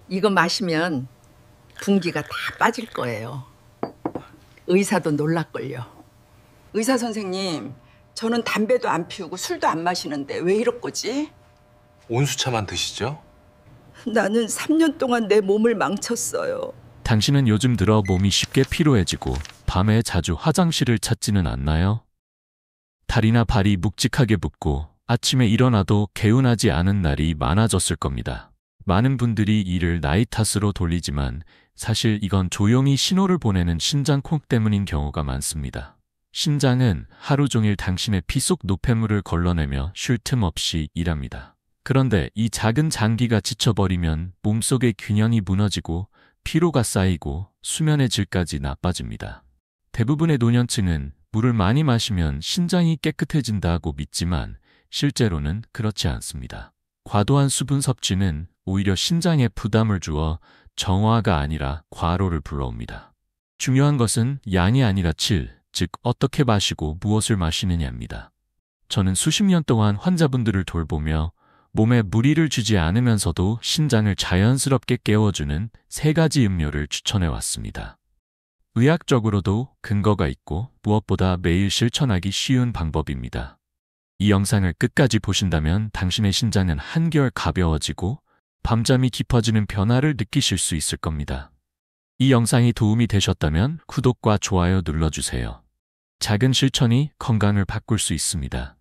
이거 마시면 분기가 다 빠질 거예요. 의사도 놀랄걸요. 의사 선생님, 저는 담배도 안 피우고 술도 안 마시는데 왜 이럴 거지? 온수차만 드시죠? 나는 3년 동안 내 몸을 망쳤어요. 당신은 요즘 들어 몸이 쉽게 피로해지고 밤에 자주 화장실을 찾지는 않나요? 다리나 발이 묵직하게 붓고 아침에 일어나도 개운하지 않은 날이 많아졌을 겁니다. 많은 분들이 이를 나이 탓으로 돌리지만 사실 이건 조용히 신호를 보내는 신장콩 때문인 경우가 많습니다. 신장은 하루 종일 당신의 피 속 노폐물을 걸러내며 쉴 틈 없이 일합니다. 그런데 이 작은 장기가 지쳐버리면 몸속의 균형이 무너지고 피로가 쌓이고 수면의 질까지 나빠집니다. 대부분의 노년층은 물을 많이 마시면 신장이 깨끗해진다고 믿지만 실제로는 그렇지 않습니다. 과도한 수분 섭취는 오히려 신장에 부담을 주어 정화가 아니라 과로를 불러옵니다. 중요한 것은 양이 아니라 질, 즉 어떻게 마시고 무엇을 마시느냐입니다. 저는 수십 년 동안 환자분들을 돌보며 몸에 무리를 주지 않으면서도 신장을 자연스럽게 깨워주는 3가지 음료를 추천해 왔습니다. 의학적으로도 근거가 있고 무엇보다 매일 실천하기 쉬운 방법입니다. 이 영상을 끝까지 보신다면 당신의 신장은 한결 가벼워지고 밤잠이 깊어지는 변화를 느끼실 수 있을 겁니다. 이 영상이 도움이 되셨다면 구독과 좋아요 눌러주세요. 작은 실천이 건강을 바꿀 수 있습니다.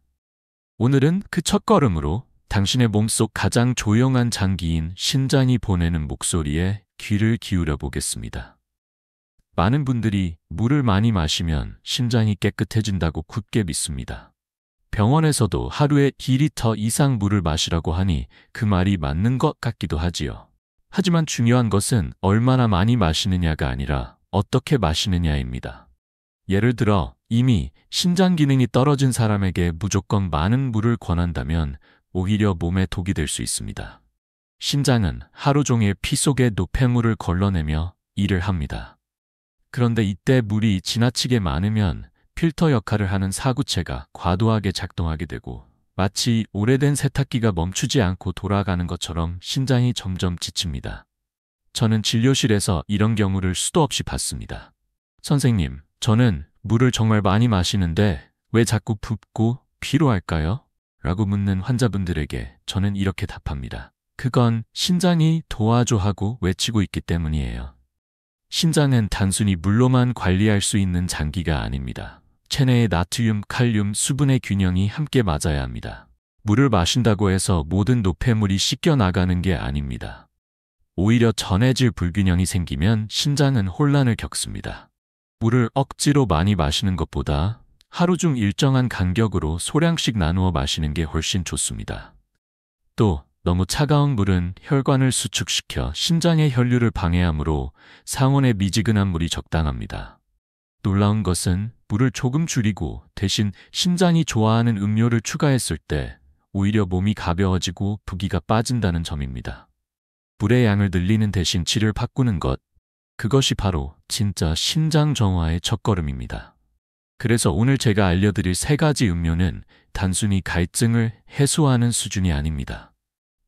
오늘은 그 첫걸음으로 당신의 몸속 가장 조용한 장기인 신장이 보내는 목소리에 귀를 기울여 보겠습니다. 많은 분들이 물을 많이 마시면 신장이 깨끗해진다고 굳게 믿습니다. 병원에서도 하루에 2리터 이상 물을 마시라고 하니 그 말이 맞는 것 같기도 하지요. 하지만 중요한 것은 얼마나 많이 마시느냐가 아니라 어떻게 마시느냐입니다. 예를 들어 이미 신장 기능이 떨어진 사람에게 무조건 많은 물을 권한다면 오히려 몸에 독이 될 수 있습니다. 신장은 하루 종일 피 속의 노폐물을 걸러내며 일을 합니다. 그런데 이때 물이 지나치게 많으면 필터 역할을 하는 사구체가 과도하게 작동하게 되고 마치 오래된 세탁기가 멈추지 않고 돌아가는 것처럼 신장이 점점 지칩니다. 저는 진료실에서 이런 경우를 수도 없이 봤습니다. 선생님, 저는 물을 정말 많이 마시는데 왜 자꾸 붓고 피로할까요? 라고 묻는 환자분들에게 저는 이렇게 답합니다. 그건 신장이 도와줘 하고 외치고 있기 때문이에요. 신장은 단순히 물로만 관리할 수 있는 장기가 아닙니다. 체내의 나트륨, 칼륨, 수분의 균형이 함께 맞아야 합니다. 물을 마신다고 해서 모든 노폐물이 씻겨 나가는 게 아닙니다. 오히려 전해질 불균형이 생기면 신장은 혼란을 겪습니다. 물을 억지로 많이 마시는 것보다 하루 중 일정한 간격으로 소량씩 나누어 마시는 게 훨씬 좋습니다. 또 너무 차가운 물은 혈관을 수축시켜 신장의 혈류를 방해하므로 상온의 미지근한 물이 적당합니다. 놀라운 것은 물을 조금 줄이고 대신 신장이 좋아하는 음료를 추가했을 때 오히려 몸이 가벼워지고 부기가 빠진다는 점입니다. 물의 양을 늘리는 대신 질을 바꾸는 것, 그것이 바로 진짜 신장 정화의 첫걸음입니다. 그래서 오늘 제가 알려드릴 3가지 음료는 단순히 갈증을 해소하는 수준이 아닙니다.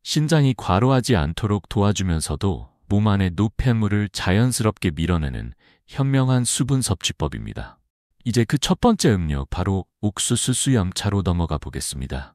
신장이 과로하지 않도록 도와주면서도 몸 안의 노폐물을 자연스럽게 밀어내는 현명한 수분 섭취법입니다. 이제 그 첫 번째 음료, 바로 옥수수 수염차로 넘어가 보겠습니다.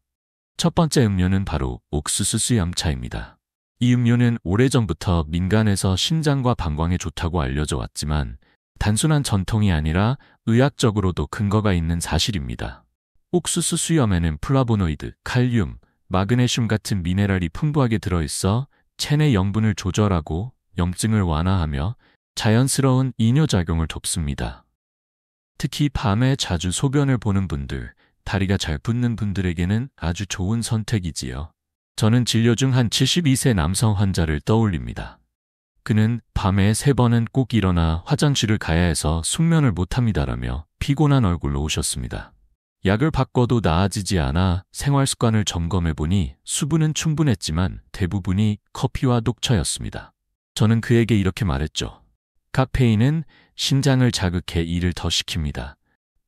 첫 번째 음료는 바로 옥수수 수염차입니다. 이 음료는 오래전부터 민간에서 신장과 방광에 좋다고 알려져 왔지만 단순한 전통이 아니라 의학적으로도 근거가 있는 사실입니다. 옥수수 수염에는 플라보노이드, 칼륨, 마그네슘 같은 미네랄이 풍부하게 들어있어 체내 염분을 조절하고 염증을 완화하며 자연스러운 이뇨작용을 돕습니다. 특히 밤에 자주 소변을 보는 분들, 다리가 잘 붓는 분들에게는 아주 좋은 선택이지요. 저는 진료 중 한 72세 남성 환자를 떠올립니다. 그는 밤에 3번은 꼭 일어나 화장실을 가야 해서 숙면을 못합니다라며 피곤한 얼굴로 오셨습니다. 약을 바꿔도 나아지지 않아 생활 습관을 점검해보니 수분은 충분했지만 대부분이 커피와 녹차였습니다. 저는 그에게 이렇게 말했죠. 카페인은 신장을 자극해 일을 더 시킵니다.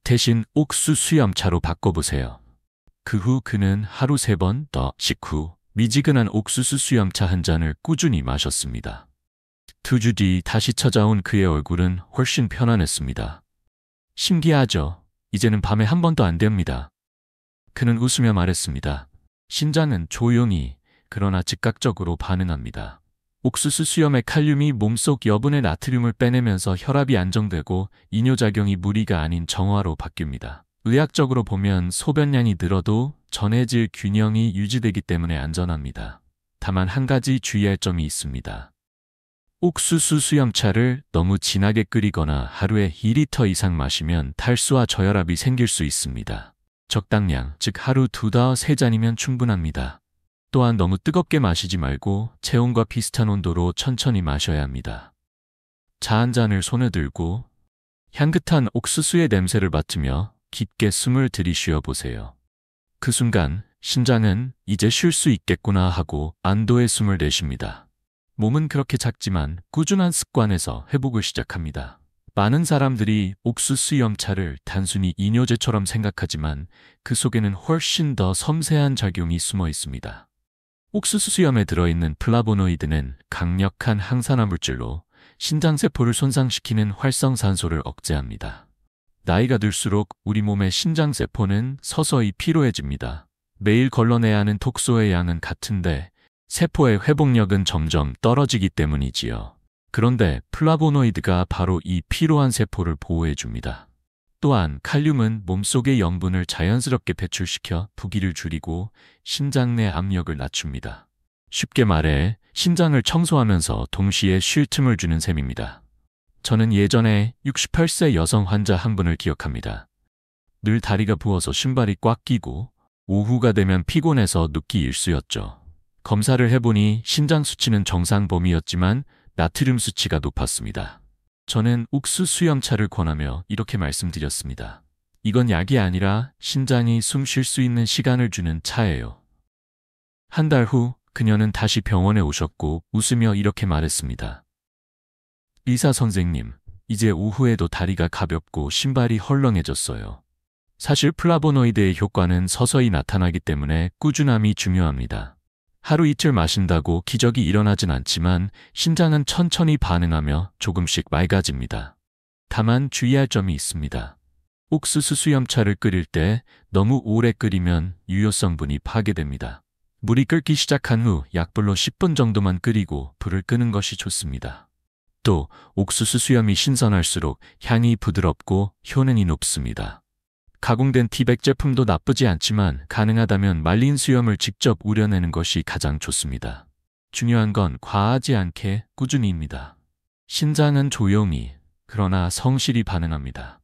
대신 옥수수 수염차로 바꿔보세요. 그 후 그는 하루 3번 더 식후 미지근한 옥수수 수염차 한 잔을 꾸준히 마셨습니다. 2주 뒤 다시 찾아온 그의 얼굴은 훨씬 편안했습니다. 신기하죠? 이제는 밤에 한 번도 안 됩니다. 그는 웃으며 말했습니다. 신장은 조용히 그러나 즉각적으로 반응합니다. 옥수수 수염의 칼륨이 몸속 여분의 나트륨을 빼내면서 혈압이 안정되고 이뇨작용이 무리가 아닌 정화로 바뀝니다. 의학적으로 보면 소변량이 늘어도 전해질 균형이 유지되기 때문에 안전합니다. 다만 한 가지 주의할 점이 있습니다. 옥수수 수염차를 너무 진하게 끓이거나 하루에 2리터 이상 마시면 탈수와 저혈압이 생길 수 있습니다. 적당량, 즉 하루 2~3잔이면 충분합니다. 또한 너무 뜨겁게 마시지 말고 체온과 비슷한 온도로 천천히 마셔야 합니다. 차 한 잔을 손에 들고 향긋한 옥수수의 냄새를 맡으며 깊게 숨을 들이쉬어 보세요. 그 순간 신장은 이제 쉴 수 있겠구나 하고 안도의 숨을 내쉽니다. 몸은 그렇게 작지만 꾸준한 습관에서 회복을 시작합니다. 많은 사람들이 옥수수 염차를 단순히 이뇨제처럼 생각하지만 그 속에는 훨씬 더 섬세한 작용이 숨어 있습니다. 옥수수 수염에 들어있는 플라보노이드는 강력한 항산화 물질로 신장세포를 손상시키는 활성산소를 억제합니다. 나이가 들수록 우리 몸의 신장세포는 서서히 피로해집니다. 매일 걸러내야 하는 독소의 양은 같은데 세포의 회복력은 점점 떨어지기 때문이지요. 그런데 플라보노이드가 바로 이 피로한 세포를 보호해줍니다. 또한 칼륨은 몸속의 염분을 자연스럽게 배출시켜 부기를 줄이고 신장 내 압력을 낮춥니다. 쉽게 말해 신장을 청소하면서 동시에 쉴 틈을 주는 셈입니다. 저는 예전에 68세 여성 환자 한 분을 기억합니다. 늘 다리가 부어서 신발이 꽉 끼고 오후가 되면 피곤해서 눕기 일쑤였죠. 검사를 해보니 신장 수치는 정상 범위였지만 나트륨 수치가 높았습니다. 저는 옥수수 수염차를 권하며 이렇게 말씀드렸습니다. 이건 약이 아니라 신장이 숨 쉴 수 있는 시간을 주는 차예요. 한 달 후 그녀는 다시 병원에 오셨고 웃으며 이렇게 말했습니다. 의사 선생님, 이제 오후에도 다리가 가볍고 신발이 헐렁해졌어요. 사실 플라보노이드의 효과는 서서히 나타나기 때문에 꾸준함이 중요합니다. 하루 이틀 마신다고 기적이 일어나진 않지만 신장은 천천히 반응하며 조금씩 맑아집니다. 다만 주의할 점이 있습니다. 옥수수 수염차를 끓일 때 너무 오래 끓이면 유효성분이 파괴됩니다. 물이 끓기 시작한 후 약불로 10분 정도만 끓이고 불을 끄는 것이 좋습니다. 또 옥수수 수염이 신선할수록 향이 부드럽고 효능이 높습니다. 가공된 티백 제품도 나쁘지 않지만 가능하다면 말린 수염을 직접 우려내는 것이 가장 좋습니다. 중요한 건 과하지 않게 꾸준히입니다. 신장은 조용히 그러나 성실히 반응합니다.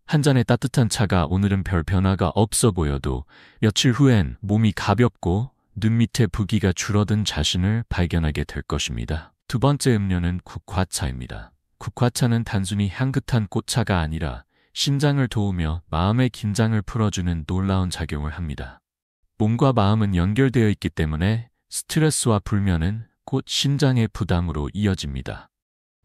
한 잔의 따뜻한 차가 오늘은 별 변화가 없어 보여도 며칠 후엔 몸이 가볍고 눈 밑에 부기가 줄어든 자신을 발견하게 될 것입니다. 두 번째 음료는 국화차입니다. 국화차는 단순히 향긋한 꽃차가 아니라 신장을 도우며 마음의 긴장을 풀어주는 놀라운 작용을 합니다. 몸과 마음은 연결되어 있기 때문에 스트레스와 불면은 곧 신장의 부담으로 이어집니다.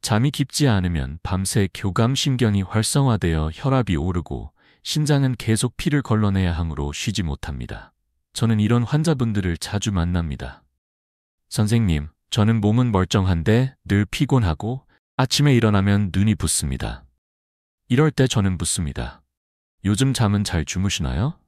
잠이 깊지 않으면 밤새 교감신경이 활성화되어 혈압이 오르고 신장은 계속 피를 걸러내야 하므로 쉬지 못합니다. 저는 이런 환자분들을 자주 만납니다. 선생님, 저는 몸은 멀쩡한데 늘 피곤하고 아침에 일어나면 눈이 붓습니다. 이럴 때 저는 묻습니다. 요즘 잠은 잘 주무시나요?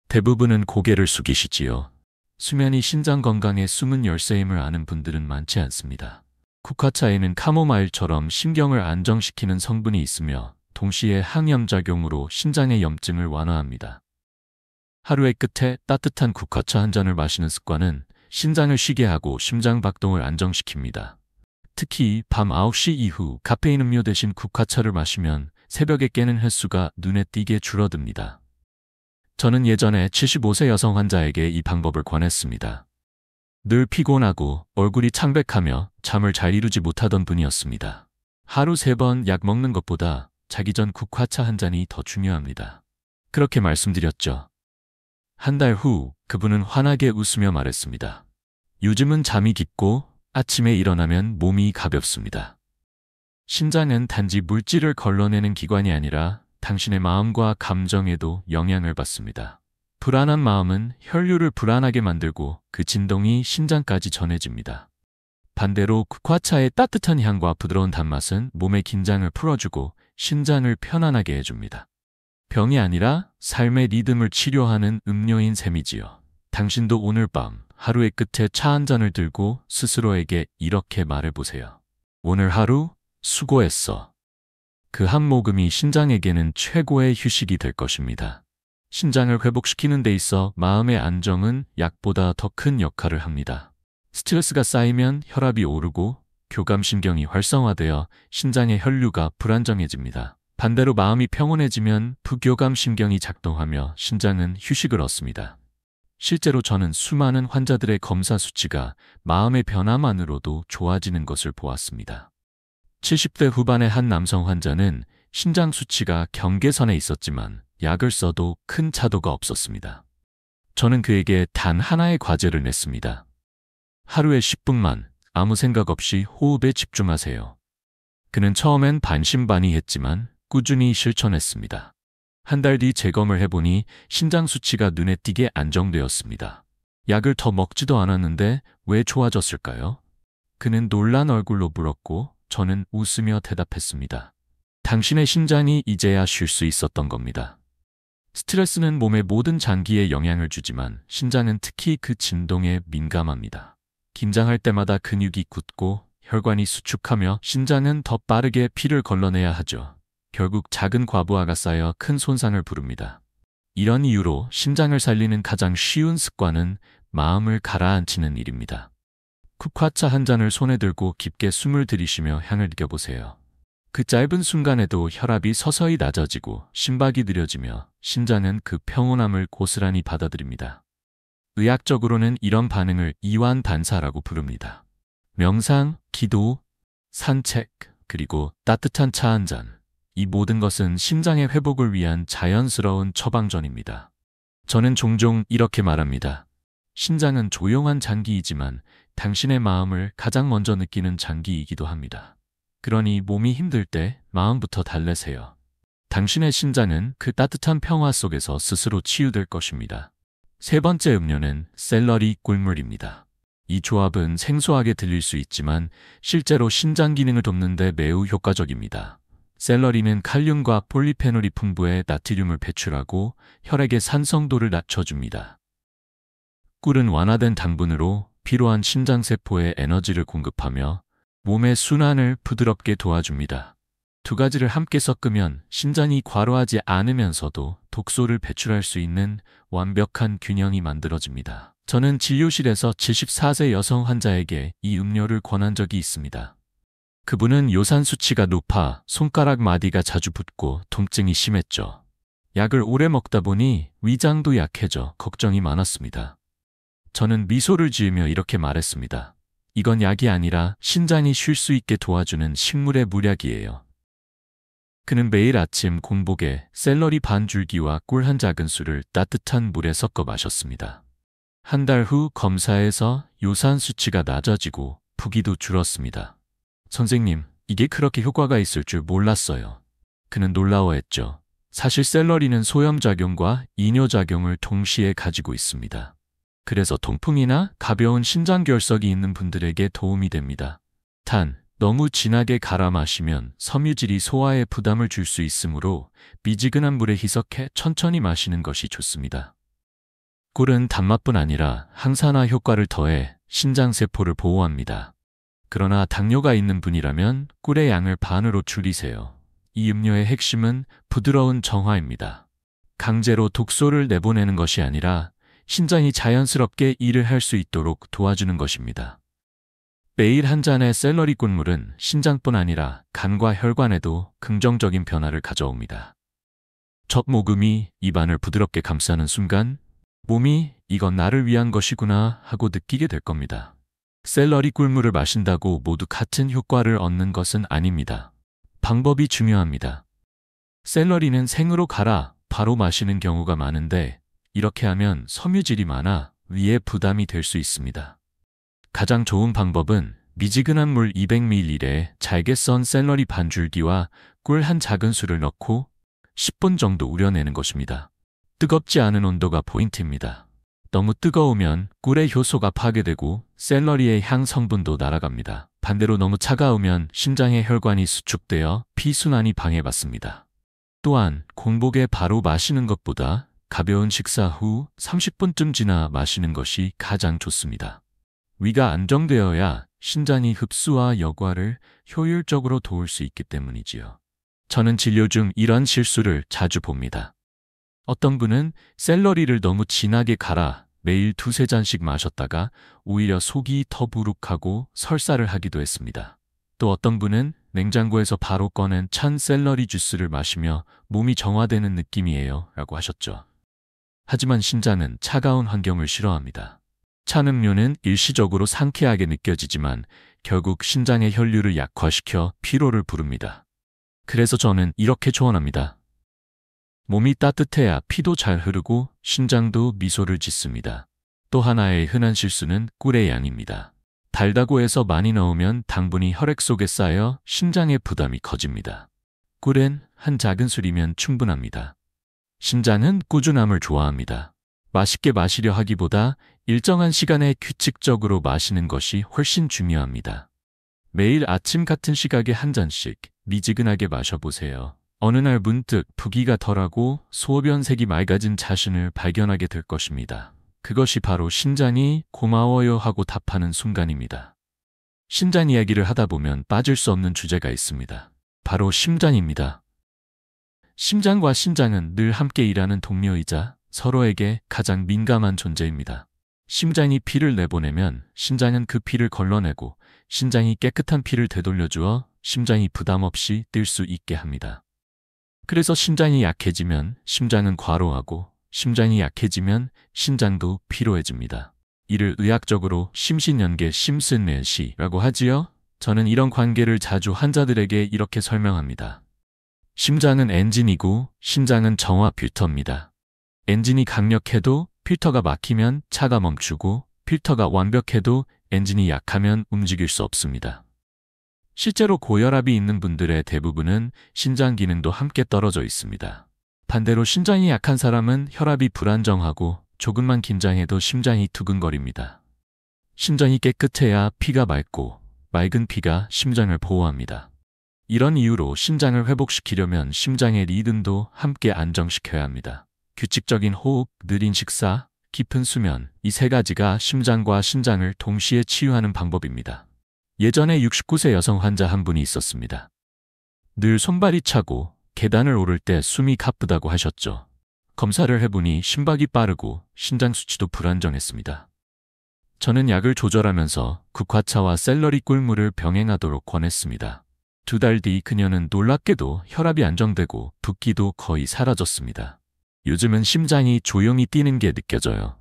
대부분은 고개를 숙이시지요. 수면이 신장 건강의 숨은 열쇠임을 아는 분들은 많지 않습니다. 국화차에는 카모마일처럼 신경을 안정시키는 성분이 있으며 동시에 항염작용으로 신장의 염증을 완화합니다. 하루의 끝에 따뜻한 국화차 한 잔을 마시는 습관은 신장을 쉬게 하고 심장 박동을 안정시킵니다. 특히 밤 9시 이후 카페인 음료 대신 국화차를 마시면 새벽에 깨는 횟수가 눈에 띄게 줄어듭니다. 저는 예전에 75세 여성 환자에게 이 방법을 권했습니다. 늘 피곤하고 얼굴이 창백하며 잠을 잘 이루지 못하던 분이었습니다. 하루 3번 약 먹는 것보다 자기 전 국화차 한 잔이 더 중요합니다. 그렇게 말씀드렸죠. 한 달 후 그분은 환하게 웃으며 말했습니다. 요즘은 잠이 깊고 아침에 일어나면 몸이 가볍습니다. 신장은 단지 물질을 걸러내는 기관이 아니라 당신의 마음과 감정에도 영향을 받습니다. 불안한 마음은 혈류를 불안하게 만들고 그 진동이 심장까지 전해집니다. 반대로 국화차의 따뜻한 향과 부드러운 단맛은 몸의 긴장을 풀어주고 심장을 편안하게 해줍니다. 병이 아니라 삶의 리듬을 치료하는 음료인 셈이지요. 당신도 오늘 밤 하루의 끝에 차 한 잔을 들고 스스로에게 이렇게 말해보세요. 오늘 하루 수고했어. 그 한 모금이 심장에게는 최고의 휴식이 될 것입니다. 심장을 회복시키는 데 있어 마음의 안정은 약보다 더 큰 역할을 합니다. 스트레스가 쌓이면 혈압이 오르고 교감신경이 활성화되어 심장의 혈류가 불안정해집니다. 반대로 마음이 평온해지면 부교감신경이 작동하며 심장은 휴식을 얻습니다. 실제로 저는 수많은 환자들의 검사 수치가 마음의 변화만으로도 좋아지는 것을 보았습니다. 70대 후반의 한 남성 환자는 심장 수치가 경계선에 있었지만 약을 써도 큰 차도가 없었습니다. 저는 그에게 단 하나의 과제를 냈습니다. 하루에 10분만 아무 생각 없이 호흡에 집중하세요. 그는 처음엔 반신반의했지만 꾸준히 실천했습니다. 한 달 뒤 재검을 해보니 심장 수치가 눈에 띄게 안정되었습니다. 약을 더 먹지도 않았는데 왜 좋아졌을까요? 그는 놀란 얼굴로 물었고 저는 웃으며 대답했습니다. 당신의 심장이 이제야 쉴 수 있었던 겁니다. 스트레스는 몸의 모든 장기에 영향을 주지만 심장은 특히 그 진동에 민감합니다. 긴장할 때마다 근육이 굳고 혈관이 수축하며 심장은 더 빠르게 피를 걸러내야 하죠. 결국 작은 과부하가 쌓여 큰 손상을 부릅니다. 이런 이유로 심장을 살리는 가장 쉬운 습관은 마음을 가라앉히는 일입니다. 국화차 한 잔을 손에 들고 깊게 숨을 들이쉬며 향을 느껴보세요. 그 짧은 순간에도 혈압이 서서히 낮아지고 심박이 느려지며 심장은 그 평온함을 고스란히 받아들입니다. 의학적으로는 이런 반응을 이완 반사라고 부릅니다. 명상, 기도, 산책, 그리고 따뜻한 차 한 잔. 이 모든 것은 심장의 회복을 위한 자연스러운 처방전입니다. 저는 종종 이렇게 말합니다. 심장은 조용한 장기이지만 당신의 마음을 가장 먼저 느끼는 장기이기도 합니다. 그러니 몸이 힘들 때 마음부터 달래세요. 당신의 심장은 그 따뜻한 평화 속에서 스스로 치유될 것입니다. 세 번째 음료는 샐러리 꿀물입니다. 이 조합은 생소하게 들릴 수 있지만 실제로 심장 기능을 돕는 데 매우 효과적입니다. 샐러리는 칼륨과 폴리페놀이 풍부해 나트륨을 배출하고 혈액의 산성도를 낮춰줍니다. 꿀은 완화된 당분으로 필요한 심장세포에 에너지를 공급하며 몸의 순환을 부드럽게 도와줍니다. 두 가지를 함께 섞으면 심장이 과로하지 않으면서도 독소를 배출할 수 있는 완벽한 균형이 만들어집니다. 저는 진료실에서 74세 여성 환자에게 이 음료를 권한 적이 있습니다. 그분은 요산 수치가 높아 손가락 마디가 자주 붓고 통증이 심했죠. 약을 오래 먹다 보니 위장도 약해져 걱정이 많았습니다. 저는 미소를 지으며 이렇게 말했습니다. 이건 약이 아니라 심장이 쉴 수 있게 도와주는 식물의 물약이에요. 그는 매일 아침 공복에 샐러리 반 줄기와 꿀 한 작은술을 따뜻한 물에 섞어 마셨습니다. 한 달 후 검사에서 요산 수치가 낮아지고 부기도 줄었습니다. 선생님, 이게 그렇게 효과가 있을 줄 몰랐어요. 그는 놀라워했죠. 사실 샐러리는 소염작용과 이뇨작용을 동시에 가지고 있습니다. 그래서 통풍이나 가벼운 심장결석이 있는 분들에게 도움이 됩니다. 단, 너무 진하게 갈아 마시면 섬유질이 소화에 부담을 줄 수 있으므로 미지근한 물에 희석해 천천히 마시는 것이 좋습니다. 꿀은 단맛뿐 아니라 항산화 효과를 더해 심장세포를 보호합니다. 그러나 당뇨가 있는 분이라면 꿀의 양을 반으로 줄이세요. 이 음료의 핵심은 부드러운 정화입니다. 강제로 독소를 내보내는 것이 아니라 심장이 자연스럽게 일을 할 수 있도록 도와주는 것입니다. 매일 한 잔의 샐러리 꿀물은 심장뿐 아니라 간과 혈관에도 긍정적인 변화를 가져옵니다. 첫 모금이 입안을 부드럽게 감싸는 순간 몸이 이건 나를 위한 것이구나 하고 느끼게 될 겁니다. 샐러리 꿀물을 마신다고 모두 같은 효과를 얻는 것은 아닙니다. 방법이 중요합니다. 샐러리는 생으로 갈아 바로 마시는 경우가 많은데 이렇게 하면 섬유질이 많아 위에 부담이 될 수 있습니다. 가장 좋은 방법은 미지근한 물 200ml에 잘게 썬 샐러리 반 줄기와 꿀 한 작은술을 넣고 10분 정도 우려내는 것입니다. 뜨겁지 않은 온도가 포인트입니다. 너무 뜨거우면 꿀의 효소가 파괴되고 샐러리의 향 성분도 날아갑니다. 반대로 너무 차가우면 심장의 혈관이 수축되어 피순환이 방해받습니다. 또한 공복에 바로 마시는 것보다 가벼운 식사 후 30분쯤 지나 마시는 것이 가장 좋습니다. 위가 안정되어야 신장이 흡수와 여과를 효율적으로 도울 수 있기 때문이지요. 저는 진료 중 이런 실수를 자주 봅니다. 어떤 분은 샐러리를 너무 진하게 갈아 매일 2-3잔씩 마셨다가 오히려 속이 더부룩하고 설사를 하기도 했습니다. 또 어떤 분은 냉장고에서 바로 꺼낸 찬 샐러리 주스를 마시며 몸이 정화되는 느낌이에요 라고 하셨죠. 하지만 신장은 차가운 환경을 싫어합니다. 찬 음료는 일시적으로 상쾌하게 느껴지지만 결국 신장의 혈류를 약화시켜 피로를 부릅니다. 그래서 저는 이렇게 조언합니다. 몸이 따뜻해야 피도 잘 흐르고 신장도 미소를 짓습니다. 또 하나의 흔한 실수는 꿀의 양입니다. 달다고 해서 많이 넣으면 당분이 혈액 속에 쌓여 신장의 부담이 커집니다. 꿀은 한 작은 술이면 충분합니다. 신장은 꾸준함을 좋아합니다. 맛있게 마시려 하기보다 일정한 시간에 규칙적으로 마시는 것이 훨씬 중요합니다. 매일 아침 같은 시각에 한 잔씩 미지근하게 마셔보세요. 어느 날 문득 부기가 덜하고 소변색이 맑아진 자신을 발견하게 될 것입니다. 그것이 바로 신장이 고마워요 하고 답하는 순간입니다. 신장 이야기를 하다 보면 빠질 수 없는 주제가 있습니다. 바로 심장입니다. 심장과 신장은 늘 함께 일하는 동료이자 서로에게 가장 민감한 존재입니다. 심장이 피를 내보내면 신장은 그 피를 걸러내고 신장이 깨끗한 피를 되돌려주어 심장이 부담 없이 뛸 수 있게 합니다. 그래서 심장이 약해지면 심장은 과로하고 심장이 약해지면 신장도 피로해집니다. 이를 의학적으로 심신연계 심슨넷이라고 하지요. 저는 이런 관계를 자주 환자들에게 이렇게 설명합니다. 심장은 엔진이고 신장은 정화 필터입니다. 엔진이 강력해도 필터가 막히면 차가 멈추고 필터가 완벽해도 엔진이 약하면 움직일 수 없습니다. 실제로 고혈압이 있는 분들의 대부분은 신장 기능도 함께 떨어져 있습니다. 반대로 신장이 약한 사람은 혈압이 불안정하고 조금만 긴장해도 심장이 두근거립니다. 심장이 깨끗해야 피가 맑고 맑은 피가 심장을 보호합니다. 이런 이유로 신장을 회복시키려면 심장의 리듬도 함께 안정시켜야 합니다. 규칙적인 호흡, 느린 식사, 깊은 수면, 이 세 가지가 심장과 신장을 동시에 치유하는 방법입니다. 예전에 69세 여성 환자 한 분이 있었습니다. 늘 손발이 차고 계단을 오를 때 숨이 가쁘다고 하셨죠. 검사를 해보니 심박이 빠르고 신장 수치도 불안정했습니다. 저는 약을 조절하면서 국화차와 샐러리 꿀물을 병행하도록 권했습니다. 2달 뒤 그녀는 놀랍게도 혈압이 안정되고 붓기도 거의 사라졌습니다. 요즘은 심장이 조용히 뛰는 게 느껴져요.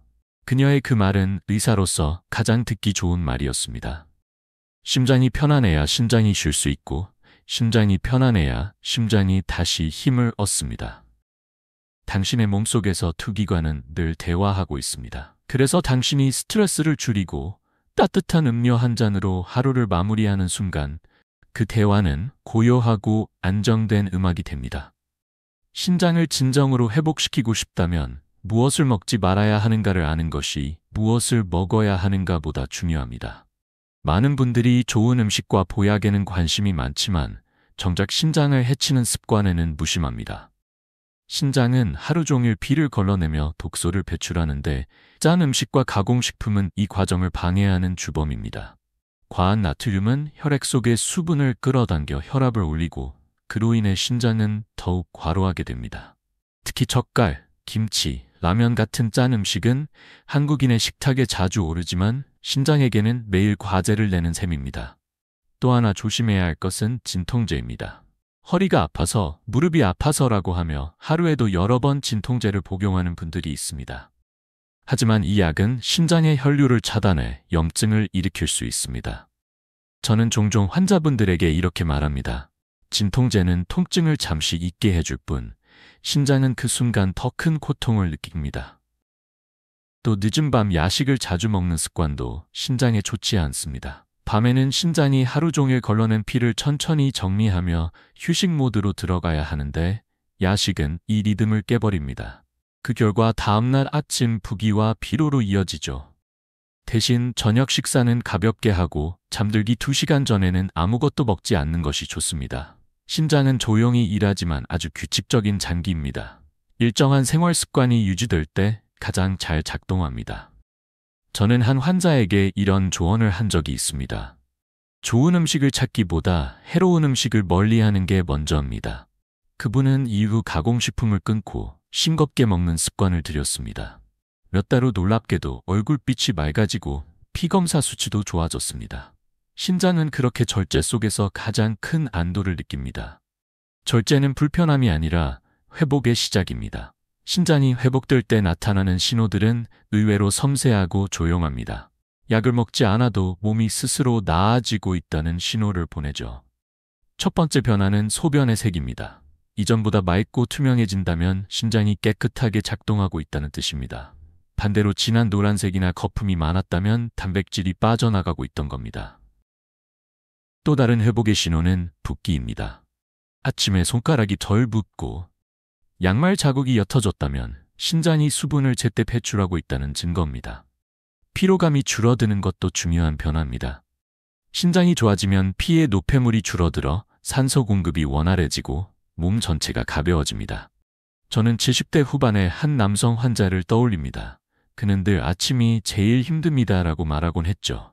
그녀의 그 말은 의사로서 가장 듣기 좋은 말이었습니다. 심장이 편안해야 신장이 쉴 수 있고 심장이 편안해야 심장이 다시 힘을 얻습니다. 당신의 몸속에서 두 기관은 늘 대화하고 있습니다. 그래서 당신이 스트레스를 줄이고 따뜻한 음료 한 잔으로 하루를 마무리하는 순간 그 대화는 고요하고 안정된 음악이 됩니다. 신장을 진정으로 회복시키고 싶다면 무엇을 먹지 말아야 하는가를 아는 것이 무엇을 먹어야 하는가보다 중요합니다. 많은 분들이 좋은 음식과 보약에는 관심이 많지만 정작 신장을 해치는 습관에는 무심합니다. 신장은 하루 종일 피를 걸러내며 독소를 배출하는데 짠 음식과 가공식품은 이 과정을 방해하는 주범입니다. 과한 나트륨은 혈액 속의 수분을 끌어당겨 혈압을 올리고 그로 인해 신장은 더욱 과로하게 됩니다. 특히 젓갈, 김치, 라면 같은 짠 음식은 한국인의 식탁에 자주 오르지만 신장에게는 매일 과제를 내는 셈입니다. 또 하나 조심해야 할 것은 진통제입니다. 허리가 아파서, 무릎이 아파서라고 하며 하루에도 여러 번 진통제를 복용하는 분들이 있습니다. 하지만 이 약은 신장의 혈류를 차단해 염증을 일으킬 수 있습니다. 저는 종종 환자분들에게 이렇게 말합니다. 진통제는 통증을 잠시 잊게 해줄 뿐 신장은 그 순간 더 큰 고통을 느낍니다. 또 늦은 밤 야식을 자주 먹는 습관도 신장에 좋지 않습니다. 밤에는 신장이 하루 종일 걸러낸 피를 천천히 정리하며 휴식 모드로 들어가야 하는데 야식은 이 리듬을 깨버립니다. 그 결과 다음날 아침 부기와 피로로 이어지죠. 대신 저녁 식사는 가볍게 하고 잠들기 2시간 전에는 아무것도 먹지 않는 것이 좋습니다. 신장은 조용히 일하지만 아주 규칙적인 장기입니다. 일정한 생활 습관이 유지될 때 가장 잘 작동합니다. 저는 한 환자에게 이런 조언을 한 적이 있습니다. 좋은 음식을 찾기보다 해로운 음식을 멀리하는 게 먼저입니다. 그분은 이후 가공식품을 끊고 싱겁게 먹는 습관을 들였습니다. 몇 달 후 놀랍게도 얼굴빛이 맑아지고 피검사 수치도 좋아졌습니다. 신장은 그렇게 절제 속에서 가장 큰 안도를 느낍니다. 절제는 불편함이 아니라 회복의 시작입니다. 신장이 회복될 때 나타나는 신호들은 의외로 섬세하고 조용합니다. 약을 먹지 않아도 몸이 스스로 나아지고 있다는 신호를 보내죠. 첫 번째 변화는 소변의 색입니다. 이전보다 맑고 투명해진다면 신장이 깨끗하게 작동하고 있다는 뜻입니다. 반대로 진한 노란색이나 거품이 많았다면 단백질이 빠져나가고 있던 겁니다. 또 다른 회복의 신호는 붓기입니다. 아침에 손가락이 덜 붓고 양말 자국이 옅어졌다면 신장이 수분을 제때 배출하고 있다는 증거입니다. 피로감이 줄어드는 것도 중요한 변화입니다. 신장이 좋아지면 피의 노폐물이 줄어들어 산소 공급이 원활해지고 몸 전체가 가벼워집니다. 저는 70대 후반의 한 남성 환자를 떠올립니다. 그는 늘 아침이 제일 힘듭니다라고 말하곤 했죠.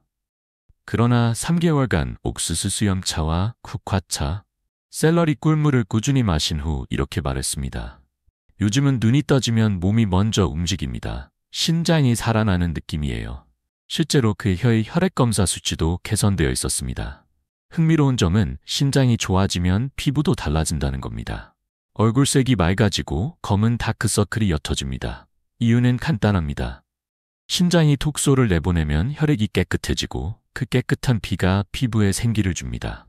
그러나 3개월간 옥수수 수염차와 국화차, 샐러리 꿀물을 꾸준히 마신 후 이렇게 말했습니다. 요즘은 눈이 떠지면 몸이 먼저 움직입니다. 신장이 살아나는 느낌이에요. 실제로 그의 혀의 혈액검사 수치도 개선되어 있었습니다. 흥미로운 점은 신장이 좋아지면 피부도 달라진다는 겁니다. 얼굴색이 맑아지고 검은 다크서클이 옅어집니다. 이유는 간단합니다. 신장이 톡소를 내보내면 혈액이 깨끗해지고 그 깨끗한 피가 피부에 생기를 줍니다.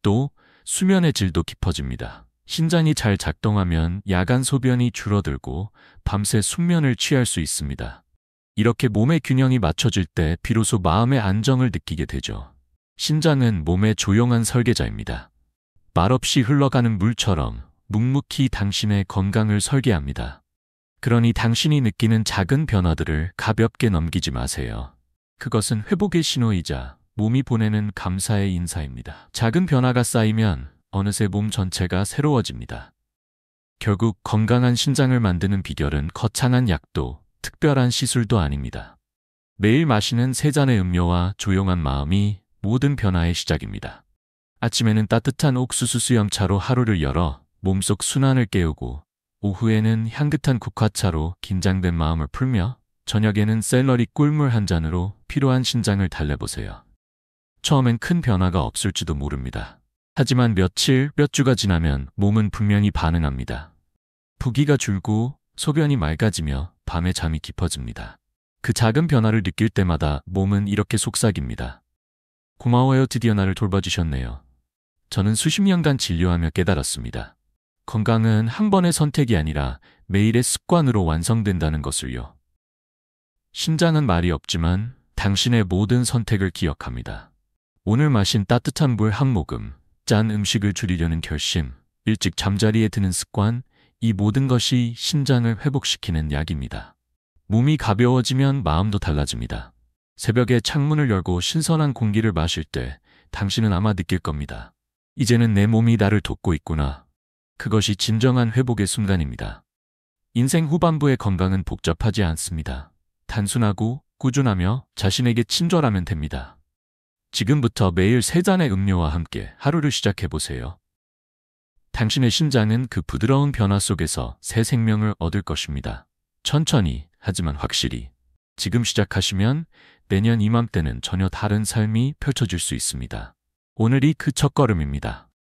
또 수면의 질도 깊어집니다. 신장이 잘 작동하면 야간 소변이 줄어들고 밤새 숙면을 취할 수 있습니다. 이렇게 몸의 균형이 맞춰질 때 비로소 마음의 안정을 느끼게 되죠. 신장은 몸의 조용한 설계자입니다. 말없이 흘러가는 물처럼 묵묵히 당신의 건강을 설계합니다. 그러니 당신이 느끼는 작은 변화들을 가볍게 넘기지 마세요. 그것은 회복의 신호이자 몸이 보내는 감사의 인사입니다. 작은 변화가 쌓이면 어느새 몸 전체가 새로워집니다. 결국 건강한 신장을 만드는 비결은 거창한 약도 특별한 시술도 아닙니다. 매일 마시는 3잔의 음료와 조용한 마음이 모든 변화의 시작입니다. 아침에는 따뜻한 옥수수 수염차로 하루를 열어 몸속 순환을 깨우고 오후에는 향긋한 국화차로 긴장된 마음을 풀며 저녁에는 샐러리 꿀물 한 잔으로 피로한 신장을 달래보세요. 처음엔 큰 변화가 없을지도 모릅니다. 하지만 며칠, 몇 주가 지나면 몸은 분명히 반응합니다. 부기가 줄고 소변이 맑아지며 밤에 잠이 깊어집니다. 그 작은 변화를 느낄 때마다 몸은 이렇게 속삭입니다. 고마워요, 드디어 나를 돌봐주셨네요. 저는 수십 년간 진료하며 깨달았습니다. 건강은 한 번의 선택이 아니라 매일의 습관으로 완성된다는 것을요. 신장은 말이 없지만 당신의 모든 선택을 기억합니다. 오늘 마신 따뜻한 물 한 모금, 짠 음식을 줄이려는 결심, 일찍 잠자리에 드는 습관, 이 모든 것이 신장을 회복시키는 약입니다. 몸이 가벼워지면 마음도 달라집니다. 새벽에 창문을 열고 신선한 공기를 마실 때 당신은 아마 느낄 겁니다. 이제는 내 몸이 나를 돕고 있구나. 그것이 진정한 회복의 순간입니다. 인생 후반부의 건강은 복잡하지 않습니다. 단순하고 꾸준하며 자신에게 친절하면 됩니다. 지금부터 매일 3잔의 음료와 함께 하루를 시작해보세요. 당신의 신장은 그 부드러운 변화 속에서 새 생명을 얻을 것입니다. 천천히, 하지만 확실히. 지금 시작하시면 내년 이맘때는 전혀 다른 삶이 펼쳐질 수 있습니다. 오늘이 그 첫걸음입니다.